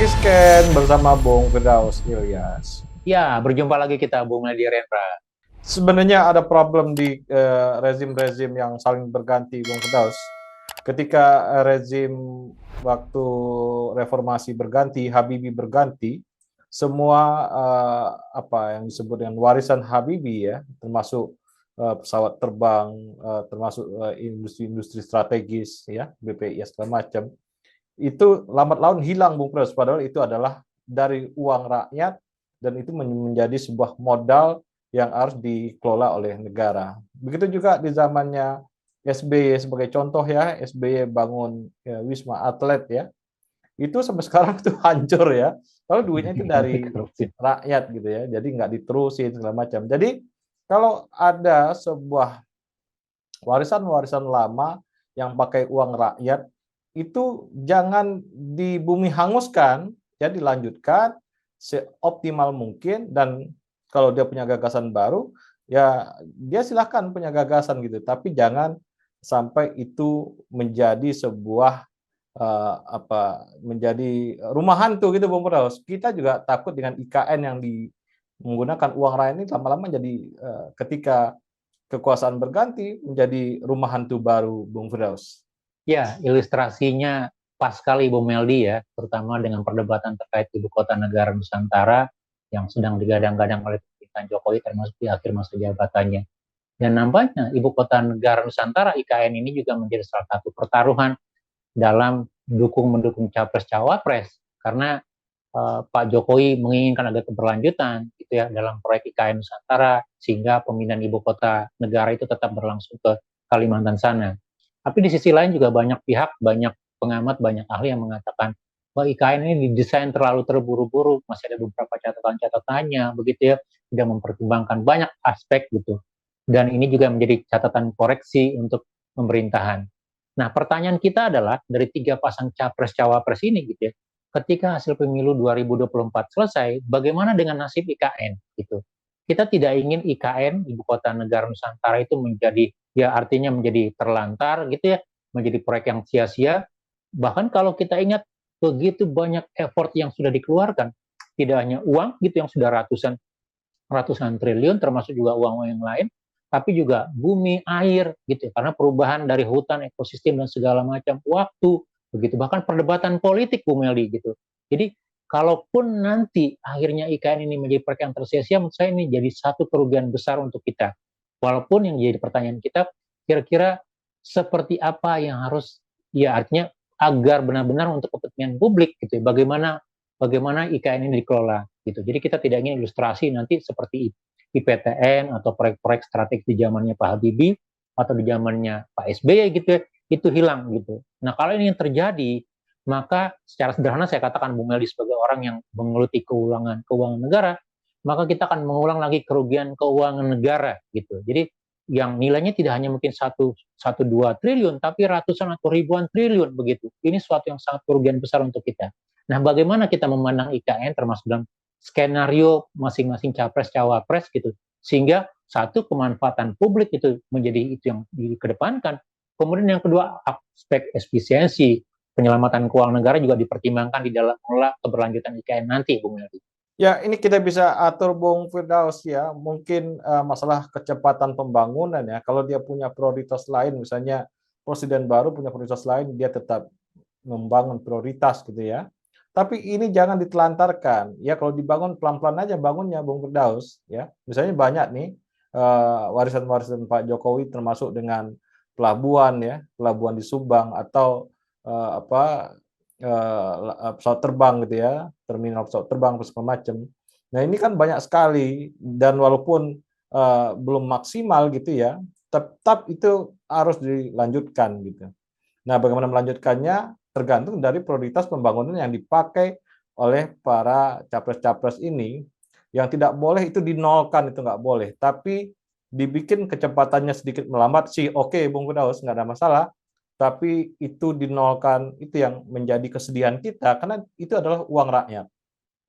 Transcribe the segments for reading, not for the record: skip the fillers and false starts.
lagi Scan bersama Bung Firdaus Ilyas. Ya, berjumpa lagi kita, Bung Nadia Rendra. Sebenarnya ada problem di rezim-rezim yang saling berganti, Bung Firdaus. Ketika rezim waktu reformasi berganti, Habibie berganti, semua apa yang disebut dengan warisan Habibie ya, termasuk pesawat terbang, termasuk industri-industri strategis ya, BPI segala macam, itu lambat laun hilang, Bung Pres. Padahal itu adalah dari uang rakyat dan itu menjadi sebuah modal yang harus dikelola oleh negara. Begitu juga di zamannya SBY sebagai contoh ya, SBY bangun ya, Wisma Atlet ya, itu sampai sekarang itu hancur ya. Kalau duitnya itu dari rakyat gitu ya, jadi nggak diterusin segala macam. Jadi kalau ada sebuah warisan-warisan lama yang pakai uang rakyat, itu jangan dibumi hanguskan, ya dilanjutkan seoptimal mungkin, dan kalau dia punya gagasan baru, ya dia silahkan punya gagasan gitu, tapi jangan sampai itu menjadi sebuah menjadi rumah hantu gitu, Bung Firdaus. Kita juga takut dengan IKN yang menggunakan uang rakyat ini lama-lama jadi ketika kekuasaan berganti menjadi rumah hantu baru, Bung Firdaus. Ya, ilustrasinya pas sekali Bung Meldi ya, terutama dengan perdebatan terkait ibu kota negara Nusantara yang sedang digadang-gadang oleh pemerintahan Jokowi termasuk di akhir masa jabatannya. Dan nampaknya ibu kota negara Nusantara IKN ini juga menjadi salah satu pertaruhan dalam mendukung capres-cawapres, karena Pak Jokowi menginginkan ada keberlanjutan gitu ya dalam proyek IKN Nusantara sehingga pemindahan ibu kota negara itu tetap berlangsung ke Kalimantan sana. Tapi di sisi lain juga banyak pihak, banyak pengamat, banyak ahli yang mengatakan bahwa IKN ini didesain terlalu terburu-buru, masih ada beberapa catatan-catatannya begitu ya, tidak mempertimbangkan banyak aspek gitu. Dan ini juga menjadi catatan koreksi untuk pemerintahan. Nah, pertanyaan kita adalah dari tiga pasang capres-cawapres ini gitu ya, ketika hasil pemilu 2024 selesai, bagaimana dengan nasib IKN gitu. Kita tidak ingin IKN, Ibu Kota Negara Nusantara itu menjadi, ya artinya menjadi terlantar gitu ya, menjadi proyek yang sia-sia. Bahkan kalau kita ingat begitu banyak effort yang sudah dikeluarkan, tidak hanya uang gitu yang sudah ratusan ratusan triliun, termasuk juga uang-uang yang lain, tapi juga bumi, air gitu, karena perubahan dari hutan, ekosistem dan segala macam waktu begitu, bahkan perdebatan politik Bu Meldi gitu. Jadi kalaupun nanti akhirnya IKN ini menjadi proyek yang tersia-sia, menurut saya ini jadi satu kerugian besar untuk kita. Walaupun yang jadi pertanyaan kita, kira-kira seperti apa yang harus, ya artinya agar benar-benar untuk kepentingan publik gitu, bagaimana bagaimana IKN ini dikelola gitu. Jadi kita tidak ingin ilustrasi nanti seperti IPTN atau proyek-proyek strategis di zamannya Pak Habibie atau di zamannya Pak SBY gitu ya, itu hilang gitu. Nah, kalau ini yang terjadi, maka secara sederhana saya katakan Bung Meldi sebagai orang yang menggeluti keuangan negara, maka kita akan mengulang lagi kerugian keuangan negara gitu. Jadi yang nilainya tidak hanya mungkin satu dua triliun, tapi ratusan atau ribuan triliun begitu. Ini suatu yang sangat kerugian besar untuk kita. Nah, bagaimana kita memandang IKN termasuk dalam skenario masing-masing capres-cawapres gitu, sehingga satu kemanfaatan publik itu menjadi itu yang dikedepankan. Kemudian yang kedua aspek efisiensi penyelamatan keuangan negara juga dipertimbangkan di dalam mengelola keberlanjutan IKN nanti, Bung Meldi. Ya, ini kita bisa atur, Bung Firdaus ya. Mungkin masalah kecepatan pembangunan ya. Kalau dia punya prioritas lain, misalnya presiden baru punya prioritas lain, dia tetap membangun prioritas gitu ya. Tapi ini jangan ditelantarkan. Ya, kalau dibangun pelan-pelan aja bangunnya, Bung Firdaus ya. Misalnya banyak nih warisan-warisan Pak Jokowi termasuk dengan pelabuhan ya, pelabuhan di Subang atau apa pesawat terbang gitu ya, terminal pesawat terbang segala macam. Nah, ini kan banyak sekali dan walaupun belum maksimal gitu ya, tetap itu harus dilanjutkan gitu. Nah, bagaimana melanjutkannya tergantung dari prioritas pembangunan yang dipakai oleh para capres-capres ini. Yang tidak boleh itu dinolkan, itu nggak boleh. Tapi dibikin kecepatannya sedikit melambat sih, oke, Bung Firdaus, nggak ada masalah. Tapi itu dinolkan, itu yang menjadi kesedihan kita, karena itu adalah uang rakyat.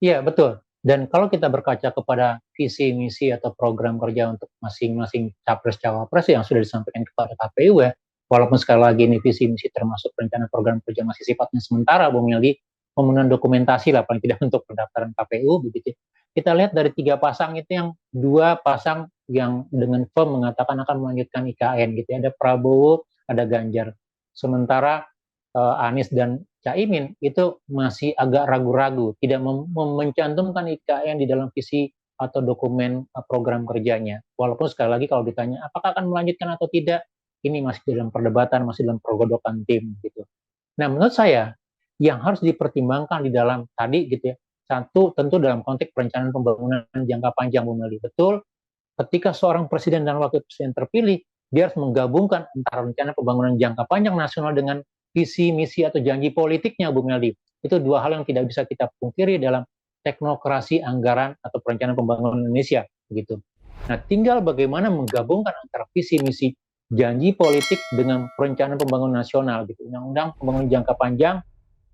Iya, betul. Dan kalau kita berkaca kepada visi misi atau program kerja untuk masing-masing capres-cawapres yang sudah disampaikan kepada KPU ya, walaupun sekali lagi ini visi misi termasuk rencana program kerja masih sifatnya sementara, Bung Meldi, pemenuhan dokumentasi lah paling tidak untuk pendaftaran KPU begitu. Kita lihat dari 3 pasang itu yang 2 pasang yang dengan firm mengatakan akan melanjutkan IKN gitu ya. Ada Prabowo, ada Ganjar. Sementara Anies dan Caimin itu masih agak ragu-ragu, tidak mencantumkan IKN di dalam visi atau dokumen program kerjanya. Walaupun sekali lagi kalau ditanya apakah akan melanjutkan atau tidak, ini masih dalam perdebatan, masih dalam pergodokan tim gitu. Nah, menurut saya yang harus dipertimbangkan di dalam tadi gitu ya, satu tentu dalam konteks perencanaan pembangunan jangka panjang, Bu Meldi. Betul, ketika seorang presiden dan wakil presiden terpilih, dia harus menggabungkan antara rencana pembangunan jangka panjang nasional dengan visi, misi, atau janji politiknya, Bu Meldi. Itu 2 hal yang tidak bisa kita pungkiri dalam teknokrasi anggaran atau perencanaan pembangunan Indonesia, begitu. Nah, tinggal bagaimana menggabungkan antara visi, misi, janji politik dengan perencanaan pembangunan nasional, gitu. Undang-undang pembangunan jangka panjang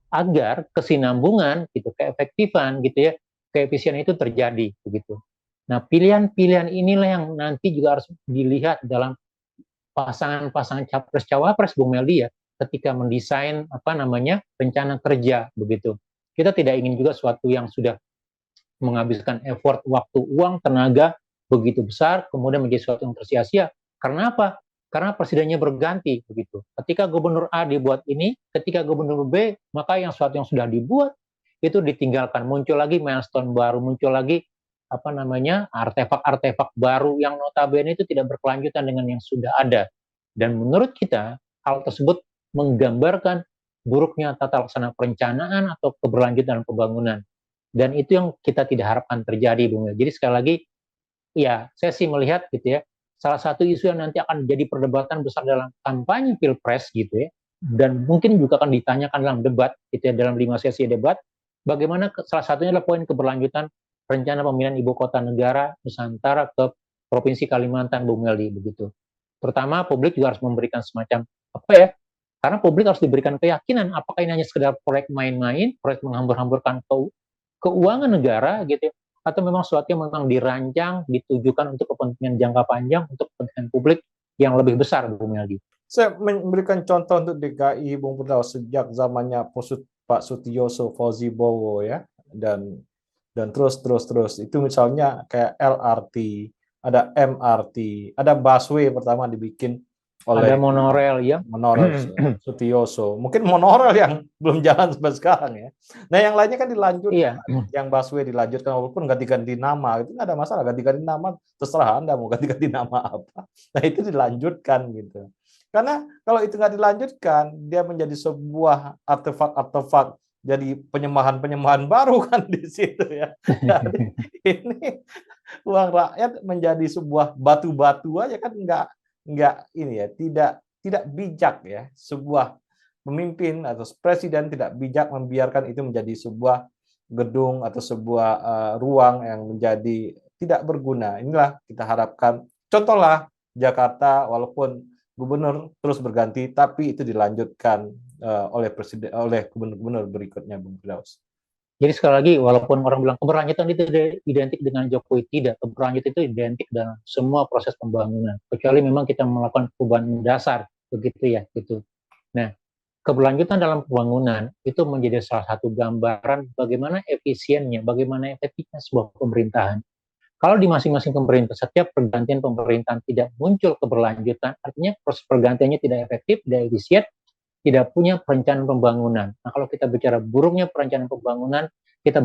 agar kesinambungan, gitu, keefektifan, gitu ya, keefisienan itu terjadi, begitu. Nah, pilihan-pilihan inilah yang nanti juga harus dilihat dalam pasangan-pasangan capres-cawapres, Bung Meldi ya, ketika mendesain rencana kerja begitu. Kita tidak ingin juga suatu yang sudah menghabiskan effort, waktu, uang, tenaga begitu besar, kemudian menjadi sesuatu yang tersia-sia. Karena apa? Karena presidennya berganti begitu. Ketika gubernur A dibuat ini, ketika gubernur B, maka yang suatu yang sudah dibuat itu ditinggalkan, muncul lagi milestone baru, muncul lagi artefak-artefak baru yang notabene itu tidak berkelanjutan dengan yang sudah ada. Dan menurut kita, hal tersebut menggambarkan buruknya tata laksana perencanaan atau keberlanjutan pembangunan. Dan itu yang kita tidak harapkan terjadi, Bung. Jadi sekali lagi, ya saya sih melihat gitu ya, salah satu isu yang nanti akan jadi perdebatan besar dalam kampanye Pilpres gitu ya, dan mungkin juga akan ditanyakan dalam debat gitu ya, dalam 5 sesi debat, bagaimana salah satunya adalah poin keberlanjutan rencana pemindahan ibu kota negara Nusantara ke Provinsi Kalimantan, Bung Meldi, begitu. Pertama, publik juga harus memberikan semacam karena publik harus diberikan keyakinan apakah ini hanya sekedar proyek main-main, proyek menghambur-hamburkan keuangan negara gitu ya, atau memang sesuatu yang memang dirancang, ditujukan untuk kepentingan jangka panjang, untuk kepentingan publik yang lebih besar, Bung Meldi. Saya memberikan contoh untuk DKI, Bung Firdaus, sejak zamannya Pak Sutioso, Fauzi Bowo ya, dan terus. Itu misalnya kayak LRT, ada MRT, ada busway pertama dibikin oleh ada monorel ya, Sutioso. Mungkin monorel yang belum jalan sampai sekarang ya. Nah, yang lainnya kan dilanjutkan. Iya. Yang busway dilanjutkan walaupun ganti-ganti nama, itu nggak ada masalah. Ganti-ganti nama terserah Anda mau ganti-ganti nama apa. Nah, itu dilanjutkan gitu. Karena kalau itu nggak dilanjutkan, dia menjadi sebuah artefak, jadi penyembahan baru kan di situ ya. Jadi ini uang rakyat menjadi sebuah batu-batu aja kan nggak ini ya, tidak bijak ya, sebuah pemimpin atau presiden tidak bijak membiarkan itu menjadi sebuah gedung atau sebuah ruang yang menjadi tidak berguna. Inilah kita harapkan. Contohlah Jakarta, walaupun gubernur terus berganti, tapi itu dilanjutkan oleh presiden, oleh gubernur berikutnya, Bung Firdaus. Jadi sekali lagi, walaupun orang bilang keberlanjutan itu identik dengan Jokowi, tidak. Keberlanjutan itu identik dalam semua proses pembangunan. Kecuali memang kita melakukan perubahan mendasar, begitu ya, gitu. Nah, keberlanjutan dalam pembangunan itu menjadi salah satu gambaran bagaimana efisiennya, bagaimana efektifnya sebuah pemerintahan. Kalau di masing-masing pemerintah, setiap pergantian pemerintahan tidak muncul keberlanjutan, artinya proses pergantiannya tidak efektif, tidak efisien, tidak punya perencanaan pembangunan. Nah, kalau kita bicara buruknya perencanaan pembangunan, kita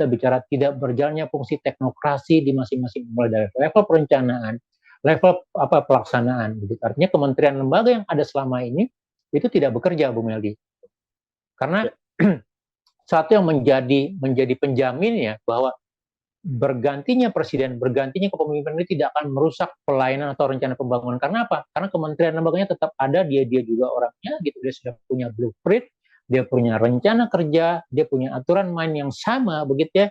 bicara tidak berjalannya fungsi teknokrasi di masing-masing, mulai dari level perencanaan, level pelaksanaan. Artinya kementerian lembaga yang ada selama ini itu tidak bekerja, Bu Meldi. Karena satu yang menjadi penjamin ya bahwa bergantinya presiden, bergantinya kepemimpinan ini tidak akan merusak pelayanan atau rencana pembangunan. Karena apa? Karena kementerian lembaganya tetap ada, dia juga orangnya gitu, dia sudah punya blueprint, dia punya rencana kerja, dia punya aturan main yang sama begitu ya.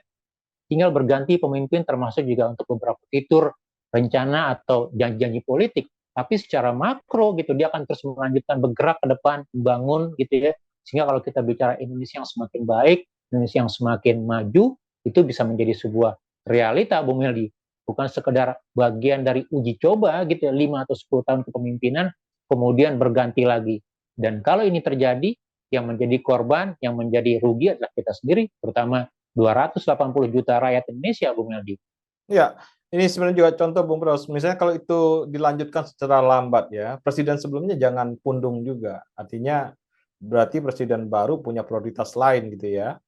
Tinggal berganti pemimpin, termasuk juga untuk beberapa fitur rencana atau janji-janji politik. Tapi secara makro gitu, dia akan terus melanjutkan bergerak ke depan, membangun gitu ya. Sehingga kalau kita bicara Indonesia yang semakin baik, Indonesia yang semakin maju, itu bisa menjadi sebuah realita, Bung Meldi. Bukan sekedar bagian dari uji coba gitu ya, 5 atau 10 tahun kepemimpinan, kemudian berganti lagi. Dan kalau ini terjadi, yang menjadi korban, yang menjadi rugi adalah kita sendiri, terutama 280 juta rakyat Indonesia, Bung Meldi. Ya, ini sebenarnya juga contoh Bung Bros. Misalnya kalau itu dilanjutkan secara lambat ya, presiden sebelumnya jangan pundung juga. Artinya berarti presiden baru punya prioritas lain gitu ya.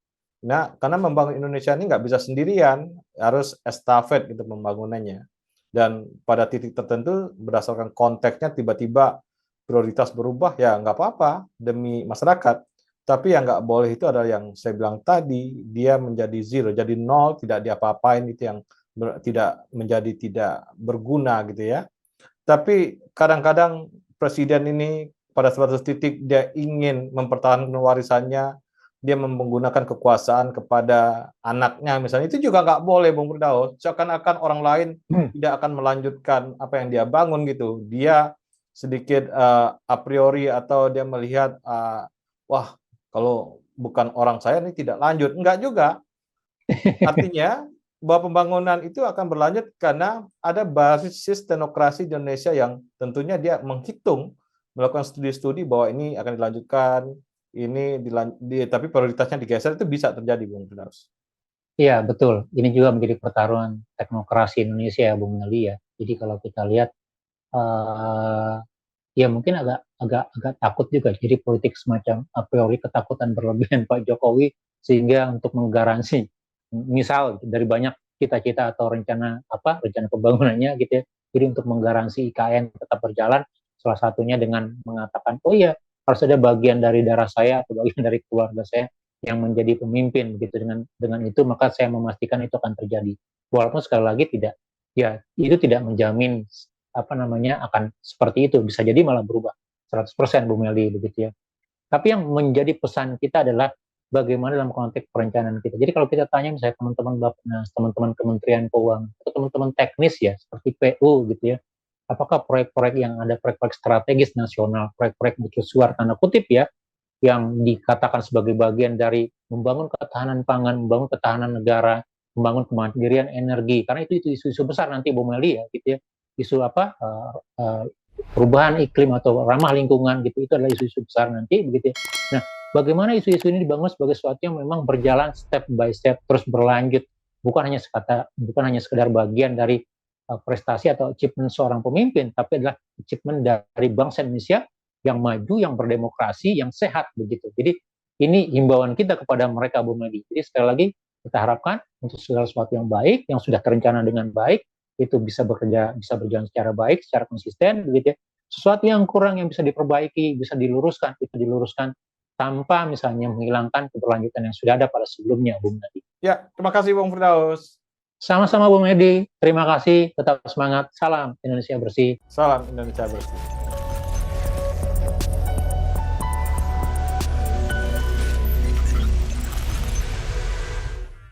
Nah, karena membangun Indonesia ini nggak bisa sendirian, harus estafet gitu pembangunannya. Dan pada titik tertentu berdasarkan konteksnya tiba-tiba prioritas berubah, ya nggak apa-apa demi masyarakat. Tapi yang nggak boleh itu adalah yang saya bilang tadi, dia menjadi zero, jadi nol, tidak diapa-apain, itu yang tidak menjadi tidak berguna gitu ya. Tapi kadang-kadang presiden ini pada suatu titik dia ingin mempertahankan warisannya, dia menggunakan kekuasaan kepada anaknya misalnya, itu juga nggak boleh Bung Firdaus. Seakan-akan orang lain tidak akan melanjutkan apa yang dia bangun gitu. Dia sedikit a priori atau dia melihat wah kalau bukan orang saya ini tidak lanjut. Enggak juga. Artinya bahwa pembangunan itu akan berlanjut karena ada basis teknokrasi di Indonesia yang tentunya dia menghitung, melakukan studi-studi bahwa ini akan dilanjutkan, tapi prioritasnya digeser, itu bisa terjadi, Bung Firdaus. Iya, betul. Ini juga menjadi pertaruhan teknokrasi Indonesia ya, Bung Meldi ya. Jadi kalau kita lihat, ya mungkin agak takut juga. Jadi politik semacam a priori ketakutan berlebihan Pak Jokowi sehingga untuk menggaransi, misal dari banyak cita-cita atau rencana pembangunannya gitu ya. Jadi untuk menggaransi IKN tetap berjalan, salah satunya dengan mengatakan, oh iya harus ada bagian dari darah saya atau bagian dari keluarga saya yang menjadi pemimpin gitu. Dengan itu maka saya memastikan itu akan terjadi. Walaupun sekali lagi itu tidak menjamin akan seperti itu, bisa jadi malah berubah 100% Bu Meli begitu ya. Tapi yang menjadi pesan kita adalah bagaimana dalam konteks perencanaan kita. Jadi kalau kita tanya misalnya teman-teman Bappenas, teman-teman Kementerian Keuangan, atau teman-teman teknis ya seperti PU gitu ya, apakah proyek-proyek yang ada proyek-proyek strategis nasional, proyek-proyek mercusuar tanda kutip ya, yang dikatakan sebagai bagian dari membangun ketahanan pangan, membangun ketahanan negara, membangun kemandirian energi, karena itu isu-isu besar nanti Bu Meli ya gitu ya, isu perubahan iklim atau ramah lingkungan gitu, itu adalah isu-isu besar nanti begitu ya. Nah, bagaimana isu-isu ini dibangun sebagai sesuatu yang memang berjalan step by step terus berlanjut, bukan hanya sekedar bagian dari prestasi atau achievement seorang pemimpin, tapi adalah achievement dari bangsa Indonesia yang maju, yang berdemokrasi, yang sehat begitu. Jadi ini himbauan kita kepada mereka Bu Medi. Jadi sekali lagi kita harapkan untuk segala sesuatu yang baik, yang sudah terencana dengan baik, itu bisa berjalan secara baik, secara konsisten begitu ya. Sesuatu yang kurang yang bisa diperbaiki, bisa diluruskan, itu diluruskan tanpa misalnya menghilangkan keberlanjutan yang sudah ada pada sebelumnya, Bung Nadi. Ya, terima kasih Bung Firdaus. Sama-sama Bung Edi, terima kasih, tetap semangat, salam Indonesia bersih. Salam Indonesia bersih.